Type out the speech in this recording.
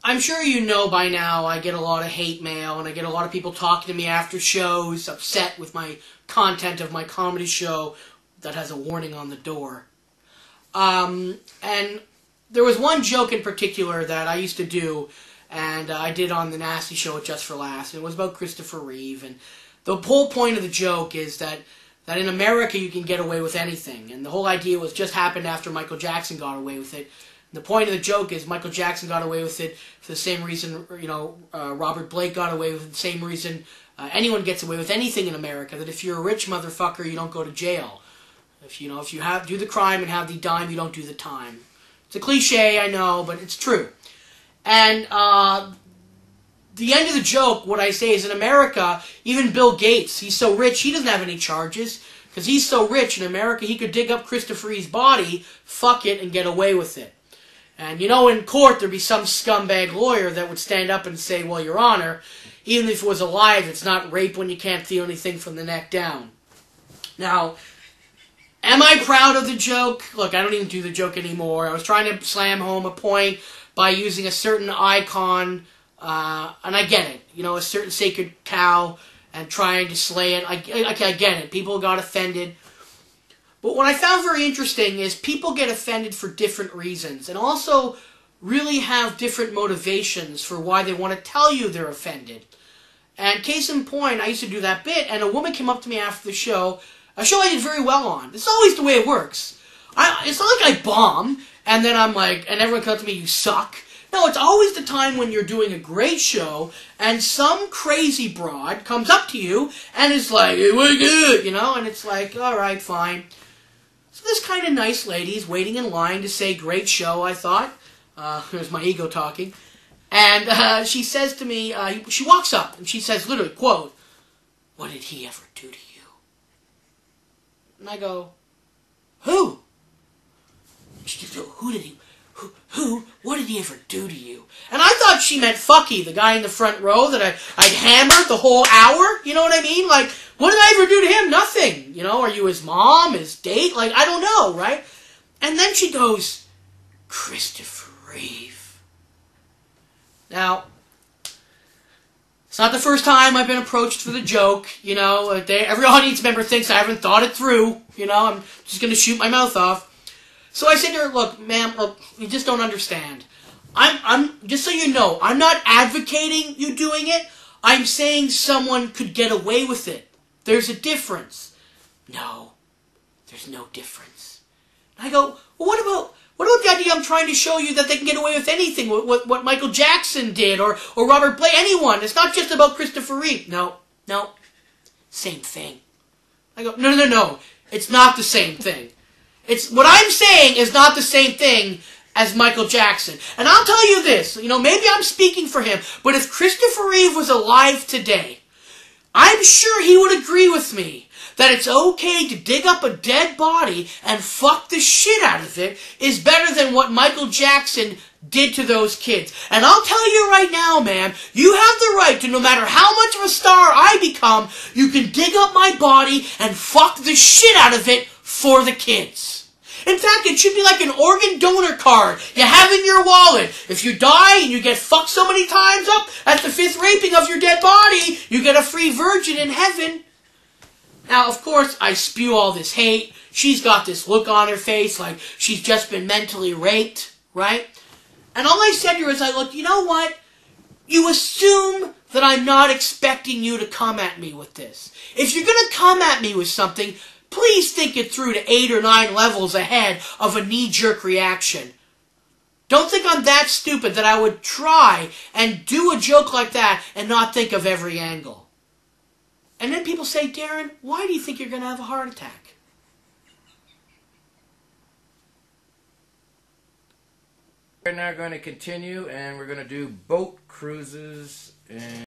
I'm sure you know by now I get a lot of hate mail, and I get a lot of people talking to me after shows, upset with my content of my comedy show that has a warning on the door. And there was one joke in particular that I used to do, and I did on the Nasty Show at Just for Laughs, and it was about Christopher Reeve. And the whole point of the joke is that in America you can get away with anything, and the whole idea was just happened after Michael Jackson got away with it. The point of the joke is Michael Jackson got away with it for the same reason, Robert Blake got away with it, the same reason anyone gets away with anything in America, that if you're a rich motherfucker, you don't go to jail. If you do the crime and have the dime, you don't do the time. It's a cliche, I know, but it's true. And the end of the joke, what I say is, in America, even Bill Gates, he's so rich, he doesn't have any charges. Because he's so rich in America, he could dig up Christopher Reeve's body, fuck it, and get away with it. And in court, there'd be some scumbag lawyer that would stand up and say, well, Your Honor, even if it was alive, it's not rape when you can't feel anything from the neck down. Now, am I proud of the joke? Look, I don't even do the joke anymore. I was trying to slam home a point by using a certain icon, and I get it. A certain sacred cow, and trying to slay it. I get it. People got offended. But what I found very interesting is people get offended for different reasons, and also really have different motivations for why they want to tell you they're offended. And case in point, I used to do that bit, and a woman came up to me after the show, a show I did very well on. It's always the way it works. It's not like I bomb, and then I'm like, and everyone comes to me, you suck. No, it's always the time when you're doing a great show, and some crazy broad comes up to you, and is like, hey, we're good, and it's like, alright, fine. So this kind of nice lady is waiting in line to say, great show, I thought. There's my ego talking. And she says to me, she walks up, and she says, literally, quote, what did he ever do to you? And I go, who? She goes, what did he ever do to you? And I thought she meant Fucky, the guy in the front row that I'd hammered the whole hour. You know what I mean? Like, what did I ever do to him? Nothing. Are you his mom, his date? Like, I don't know, right? And then she goes, Christopher Reeve. Now, it's not the first time I've been approached for the joke. Every audience member thinks I haven't thought it through. I'm just going to shoot my mouth off. So I said to her, look, ma'am, you just don't understand. I'm just so you know, I'm not advocating you doing it. I'm saying someone could get away with it. There's a difference. No, there's no difference. And I go, well, what about the idea I'm trying to show you that they can get away with anything, what Michael Jackson did, or Robert Blake, anyone. It's not just about Christopher Reeve. No, same thing. I go, no, it's not the same thing. What I'm saying is not the same thing as Michael Jackson. And I'll tell you this, maybe I'm speaking for him, but if Christopher Reeve was alive today, I'm sure he would agree with me that it's okay to dig up a dead body and fuck the shit out of it is better than what Michael Jackson did to those kids. And I'll tell you right now, man, you have the right to, no matter how much of a star I become, you can dig up my body and fuck the shit out of it for the kids. In fact, it should be like an organ donor card you have in your wallet. If you die and you get fucked so many times up at the 5th raping of your dead body, you get a free virgin in heaven. Now, of course, I spew all this hate. She's got this look on her face like she's just been mentally raped, right? And all I said to her is, look, you know what? You assume that I'm not expecting you to come at me with this. If you're going to come at me with something, please think it through to 8 or 9 levels ahead of a knee-jerk reaction. Don't think I'm that stupid that I would try and do a joke like that and not think of every angle. And then people say, Darren, why do you think you're going to have a heart attack? We're now going to continue, and we're going to do boat cruises.